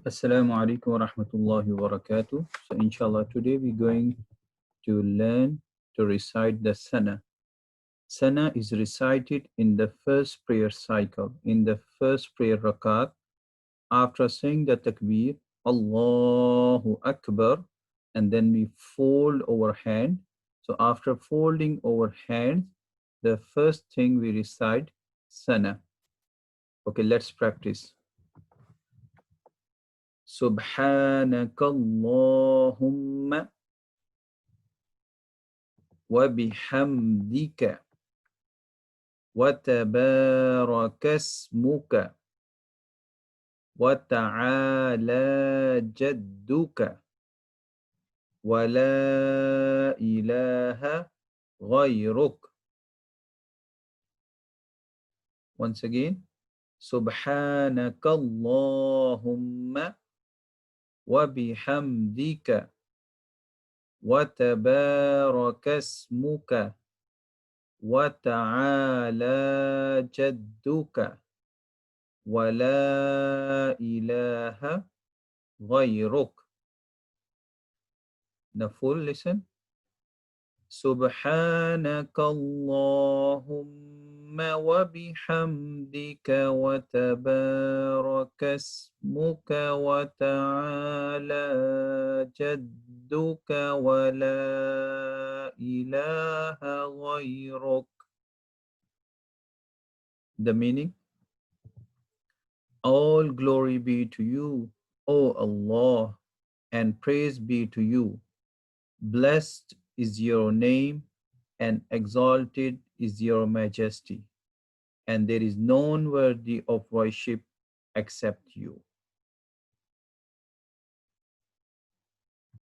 Assalamu alaikum wa rahmatullahi wa barakatuh. So inshallah today we're going to learn to recite the Thana. Thana is recited in the first prayer cycle, in the first prayer rakat, after saying the takbeer, Allahu Akbar, and then we fold our hand. So after folding our hands, the first thing we recite Thana. Okay, let's practice. Subhanakallahumma وبحمدك وتبارك اسمك وتعالى جدك ولا إله غيرك. Once again, سبحانك اللهم وبحمدك وتبارك اسمك وتعالى جدك ولا إله غيرك. Now full listen. سبحانك اللهم وبحمدك وتبارك اسمك وتعالى جدك ولا إله غيرك. The meaning: all glory be to you, O Allah, and praise be to you. Blessed is your name, and exalted is your majesty, and there is none worthy of worship except you.